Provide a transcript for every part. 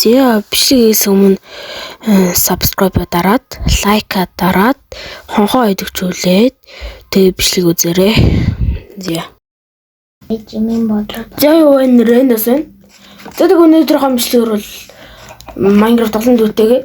зэ бишээс өмнө subscribe дараад, like дараад, хонхоо идэгчүүлээд тэгээ бичлэг үзээрэй. Зэ. Жимийн бодлоо. За юу вэ нэрээс вэ? За тэг өнөөдрийнхөө бичлэгээр бол Minecraft олон дүүтэйгээ.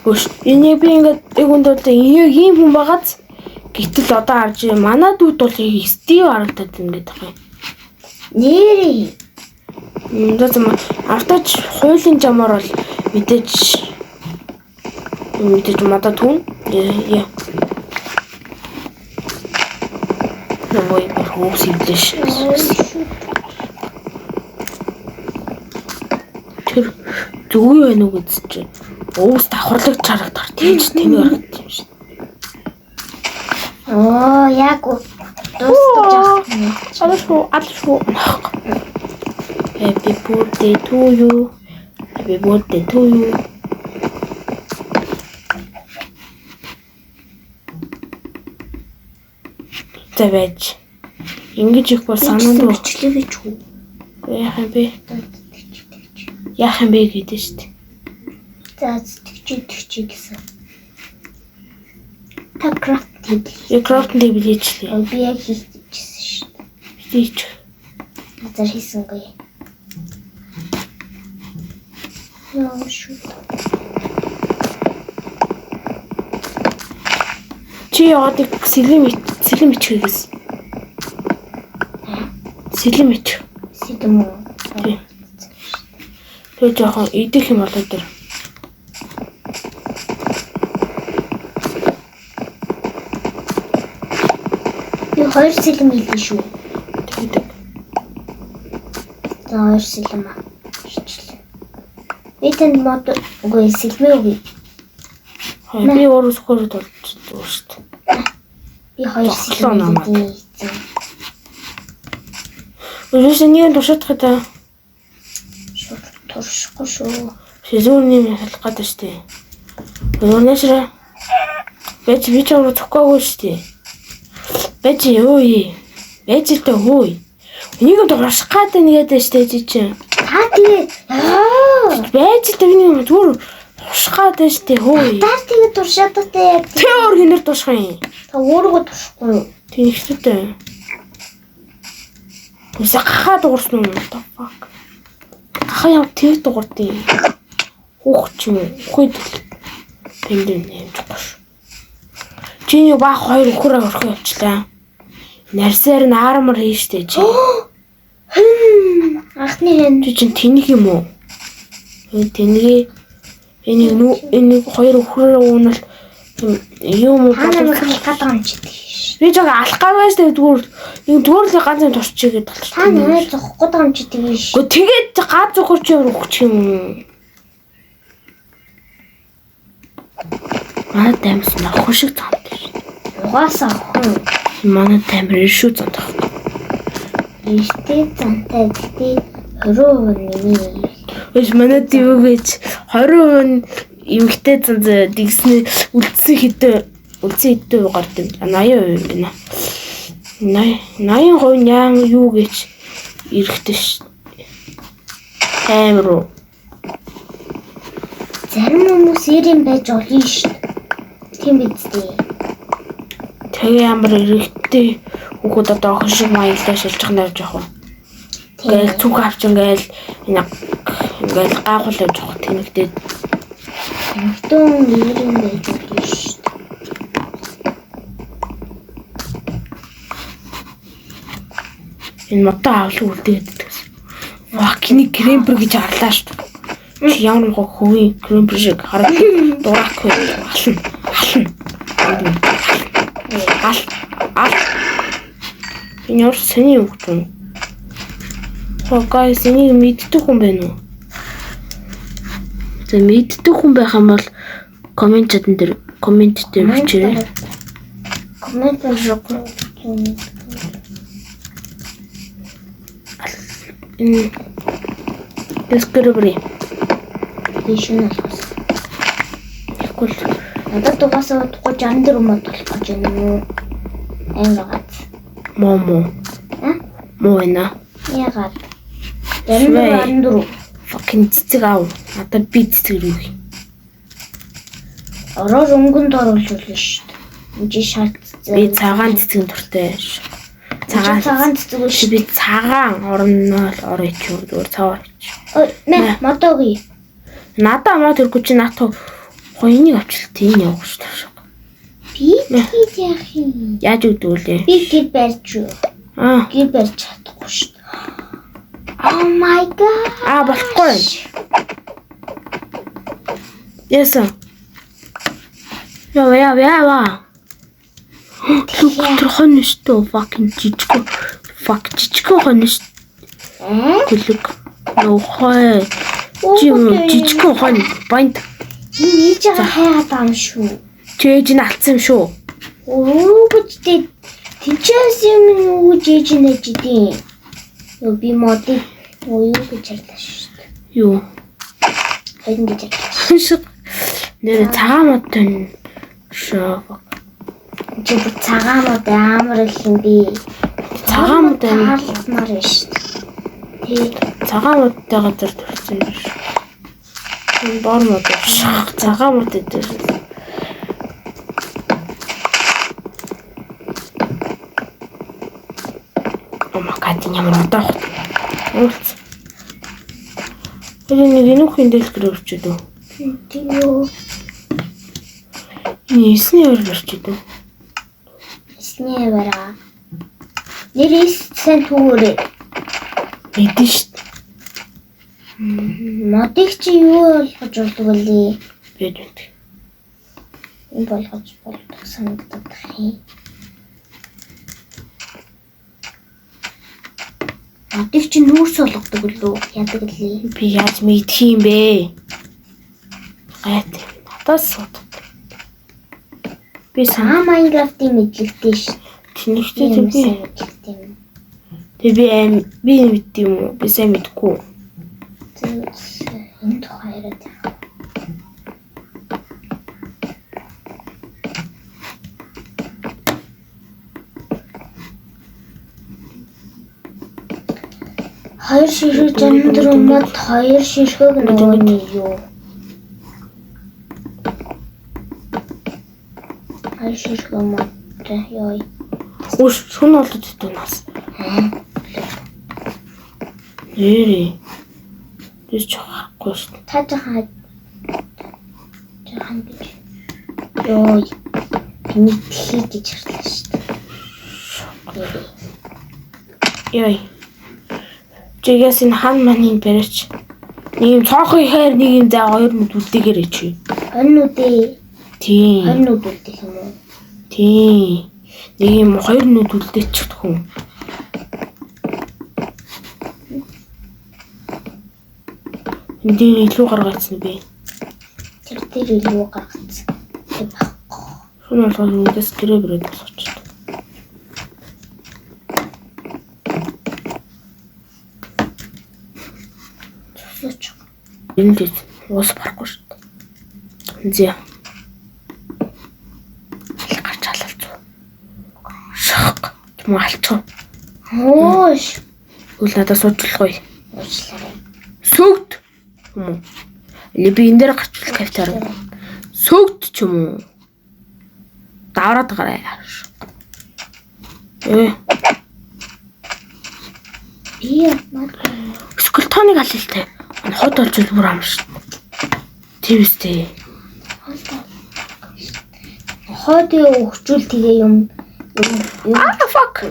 Өш энийг би ингээд өгөндөө ийм хүн байгааз гэтэл одоо харж манай дүүд бол Steve харагдаад байна гэдэг юм. Нэрээ. Авточ хуулийн жамаар бол мэдээж мата түн. Яа. Новой пархоус идэш. Тэр зүг юу вэ нүг үзэж. Уус давхарлаг чарагдах тийч тэнэг харагдаж юм шиг. Оо яг дуустаж байгаа. Алшгүй. Happy birthday to you. Happy birthday to you. Тэвэж. Ингэж их бол санаанд бичлээ гэж үү? Яахан бэ гэдэг шүү дээ. За тэгчээ гэсэн. Та крафт билээчлээ. Би яг хийчихсэн шүү дээ. Хийч. Назар хийсэнгүй. Яа шүү. Чи яагаад сэлэм ичгээс? Сэлэм ич. Сэлэм үү? Тийм. Тэгээ жоохон идэх юм болоо дээр. Юу хоёр сэлэм хийлээ шүү. Тэгээд. За хоёр сэлэм аа. Этэнд мод үгүй сэлмээ үгүй. Би өөрөө скорд болчихсон шүү дээ. Би хоёр сэлэм хийсэн. Өөрөөсөө нэг турших гэдэг. Туршихгүй шүү. Физүүрний халах гэдэг шүү дээ. Өөрөөсөө бэж би ч өөрөө тоххоогүй шүү дээ. Бэж юу юм? Бэжтэй хөөе. Энийг турших гэдэг нэгэдэж шүү дээ чи. Та тэгээ бэжтэй нэг зүгээр турших гэдэг шүү дээ хөөе. Та тэгээ туршаад таа. Тэ өөр хинээр турших юм. Та өөрөө туршихгүй юу? Тийм ихтэй. Усахаа дуурсан юм да. Fuck. Хаяа тэг дуурдیں۔ Хүүхч юм. Хүүхэд тэндэн нэмж гош. Чиний баг хоёр өхөр орох явчлаа. Нарсаар наармар хийжтэй чи. Ахны хэн Чи чин тэнэг юм уу? Тэнэг энийг хоёр өхрөөр уунал юм уу намайг гадаа амжиж. би жоо алах гавьяас тэгдгүүр л ганцхан турчиж гээд талч. Та намайг зохгүй амжиж тийш. Гэхдээ тэгээд гад зөхөрч өгч юм. Манай дамс нах шиг цамт шүү. Угаасаа охин. Манай тамир шүү цамт. Эртээ зантай гэдэг 20% нэмээ. Өөс манай див гэж 20% эмгтэй зан дигснээ үлдсэн хэдэн гардаг. 80% гинэ. 80% яам юу гэж эрэхтэй ш. Амир. Зарим хүмүүс ирэн байж олно ш. Тийм биз дээ. Тэгээ ямар эрэхтэй хүүхэд одоо охин шиг маялдаа шилжих навж явах. Гээл зүг авч ингээл гайхал явж явах тэнэгтэй. Тэнэгтэн ирэн байж олно ш. Энэ мотоо авлаа үлдээд гэсэн. Вакины кремпер гэж арлаа шүү. Чи ямар нэг хөвийн кремпер шиг хараад дураагүй ал. Энэ юу сэний үг юм. Хогай сэний мэддэг хүн байна уу? За мэддэг хүн байх юм бол комент дээр бичээрэй. Комент дээр Describe. Дэшнэ алхас. Тэгвэл надад угаасаа 34 мод болох гэж байна уу? Яагаад? Момо. Моена. Яагаад? 34. Fuck. fucking цэцэг аав. Одоо би цэцэг юу гэх. Ороор өнгөнд оруулж болно шүү дээ. Энд шат цэцэг. Би цагаан цэцгийн дуртай. Цагаан цэцэг үү шүү. Би цагаан орно л орё ч юу зүгээр цаваа. Ой, нэ мотоги. Надаа маа тэргүй чи наатаа хоёныг авчлаа тийм явах шүү дээ. Би тийж яах юм? Яаж өгдөө лээ? Би гэр барьж юу? Гэр барьж чадахгүй шүү дээ. Oh my god. Болохгүй. Яасан. Яа. Тэр хон нэстэ fucking жижиг. Жижиг хон нэст. Гүлэг. Нохой. Жижиг хон банд. Нийж байгаа хайгаад байгаа юм шүү. Чээж нь алдсан юм шүү. Оо гэж тийчээс юм уу жээж нэж идэв. Юу би модыг юу гэж ярьлаа шүү дээ. Юу? Хайд гэж ярьлаа. Нэр цагаан модтой шоо. Чи цагаан мод амар их юм би. Цагаан мод хаалмаар байна шүү дээ. Цагаан модтой газар төрсөн юм шүү. Бор мод шах цагаан мод дээр. Амакад ямар одоох. Уулц. Нэг энүүхэн дэлгэр өрчөд үү? Тийм юу. Нийсний өрчөд үү? Нийсний бараа. Нэрээс сэн түүрээ. Мэдэн шүү дээ. Модыг чи юу болгож болдог вэ? Бид үү. Энэ болгож болдог санагдаад байна. Модыг чи нүүрс болгодог лөө яадаг лээ. Би яаж мэдх юм бэ? Гайт. Надаас сууд. Би Майнкрафтын мэдлэгтэй шүү. Тэнэгтэй би. Би мэд юм уу? Би сайн мэдгүй. Энэ тухай яриад байгаа. Хоёр ширхэг жамдрын мод хоёр ширхэг нөгөөний юу? Хоёр ширхэг мод ёо. Үш шүн олдод итэн нас. Нэрээ. Тэс чахгүй шүү. Та жахан гэж. Ёо. Биний дэлхий гэж хэрлээ шүү. Ёо. Чигээс энэ хан маныг барьж нэг юм цонхоо ихээр нэг юм за хоёр нүд үлдээгээрэй чи. Хоннуудээ. Тийм. Хоннууд үлдэх юм уу? Тийм. Нэг юм хоёр нүд үлдээчих хүн. Энд илүү гаргаацсан бэ. Тэр илүү гаргаацсан. Тэг баггүй. Шүн болгоод үдээс гэрээ бэрээд босгоч. Энд уус барахгүй шүү дээ. Зэ. Гарч халалцуу. Шах. Чим алчаа. Хөөш. Үл надад суучлахгүй. Уучлаарай. Сүгд. Юм уу? Би энэ дээр гарч ирэх кафетар. Сүгд ч юм уу? Давраад гараа. Бие мат. Скултоныг алилтай. Хот олж бүр ам шүү. Тийм үстэй. Хотыг өгчүүл тэгээ юм. Fuck.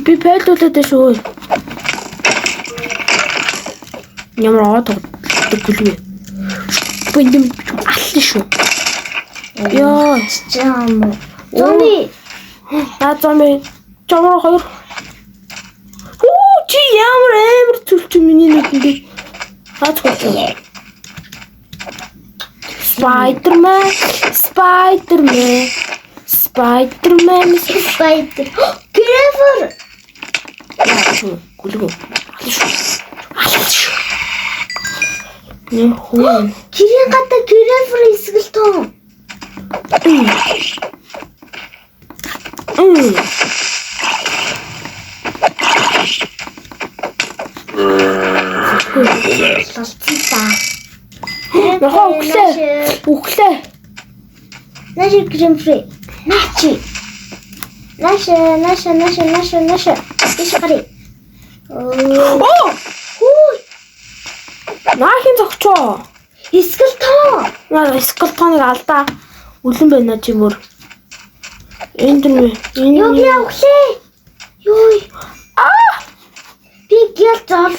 Би байлуулаад шүү. Ямар одоо гүлвэ. Биндэм аллаа шүү. Яа, чам. Зомби. Зомби. Чамаар хоёр. Чи ямар зүлч миний нэг ингэ. Хаач. Spider-Man. Creeper. Гүлгөө. Нэр хөө. Кирийн гадаа Creeper эсгэл тоо. болцсон та. Нохоо өглөө. Өглөө. Наш крем-фри. Начи. Наша. Иш гари. Оо! Хүү. Наахийн зогчоо. Скелтон. Наа скелтоныг алдаа. Үлэн байна чи бүр. Энд нь Юу явахлаа. Юу. Би гэл зол.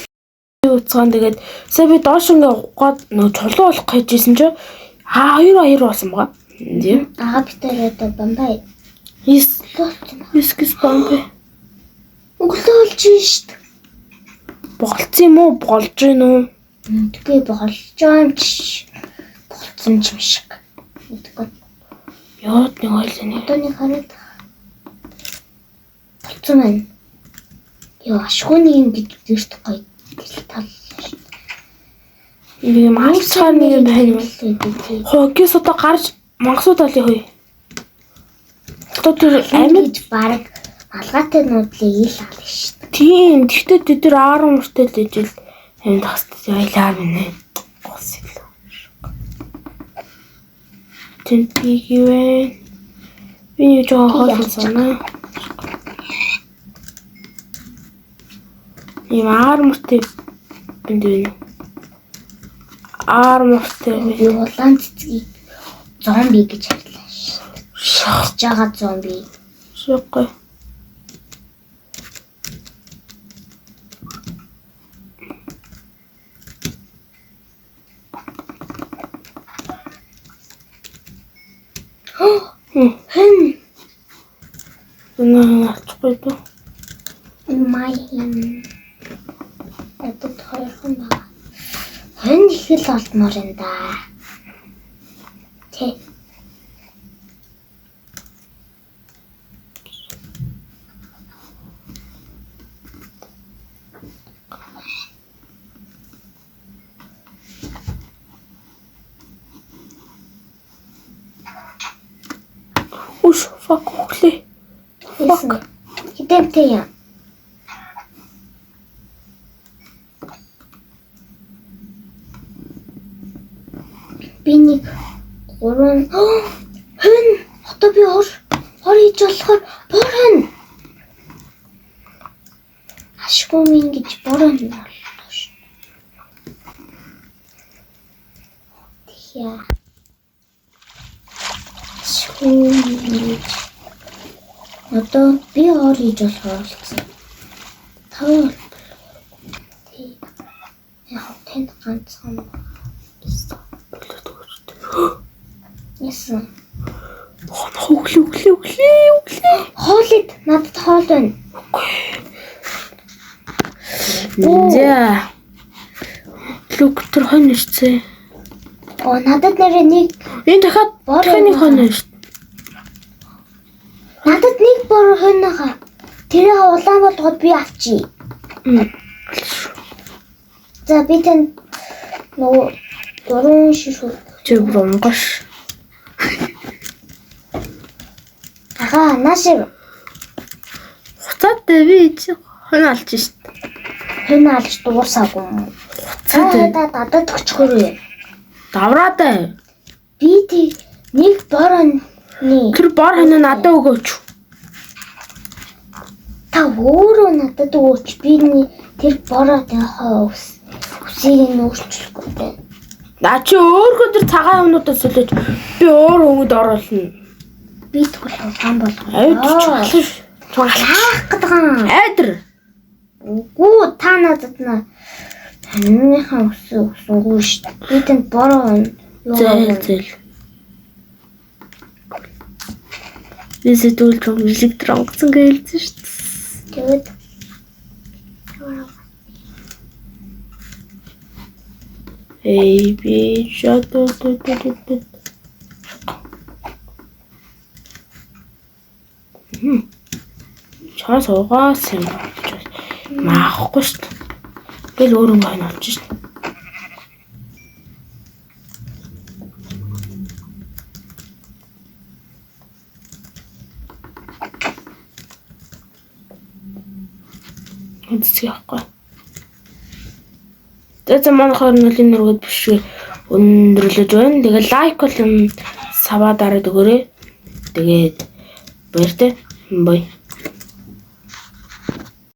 Уцгаан тэгээд сая би доош ингээ гоод нөө чулуу болох гэжсэн чи хоёр болсон байгаа. Тийм. Битэрээ бамбай. Скис бомбе. Өглөө болж шít. Болцсон юм уу? Болж гин үү? Тэгээ болж байгаа юм чи. Болцсон юм шиг. Мэдгүй. Яад нэг ойлоо. Одоо нэг хараад болцсон байна. Яа ашгүйний юм гэж дэрт гоё тал. Би маачаар нэг юм байна. Хоггис одоо гарч мангасууд олё хөөе. Одоо тэр амьд баг алгаатай нуудлыг ил ална шүү дээ. Тийм. Тэгтээ тэд нар 10 мөртэй л ижил амьд хастай аялаа минь. Гос ил. Тэнтиг юу? Би юу жоо хоол санаа. Ийм 10 мөртэй бинд вэ? 10 мөртэй Би улаан цэцгийг зомби гэж харлаа шүү дээ. Шатж байгаа зомби. Шокой. Хэн Наачихгүй дөө. маягийн одоо тойрхон байна. Хэн их л олдмоор энэ да. Тэ. Уш, fuck өглөө. Хитэмтэй юм. Би нэг 3 хэн одоо би хор хийж болохоор борон ашгүй минь гэж борон боллоо шүү. Тиа. Ашгүй. Одоо би хор хийж болохоор болсон. Тав. Тий. Яг тэнд ганцхан. Ясан. Өглөө. Хоолыг надад хоол байна. За. Луктор хон ирцээ. Надад нэр нэг Энэ дахиад борооны хон ирч. надад нэг бор хоньноо. Тэрээ улаан болгоод би авчий. За би тань нөгөө дөрөв шишүү. Чи бромгош. Ага, нашиг Хуцаад би хон алж шít. хэн алж дуусаагүй. Цаадаа дадад өчгөрөө. Давраатай. Би тий нэг борооны Тэр бор хонь надад өгөөч. та өөрөө надад өгөөч. Би тэр борооны хоос үсийг нөөцлөхгүй байна. Наа чи өөрөө тэр цагаан юмнуудаас солиоч. Би өөр өнгөд оруулна. Би тэгвэл улаан болгоо. Айд Хаах гэдэг. айдэр. Үгүй та надад таныхаа өсөнгөө шүү дээ. Би тэнд бороо Зэл. Би сэтгүүлч электрон гэсэн гэлсэн шүү дээ. тэгээд Эй би шатуу. Чаас угаас юм болж байна. Маахгүй шүү дээ. Би л өөрөө мань олж шүү дээ. Эцэг яахгүй. За манай хөрнөлийн нэргүүд биш өндөрлөж байна. Тэгээ лайк бол саваа дараад өгөөрэй. Тэгээд баяртай. Бай.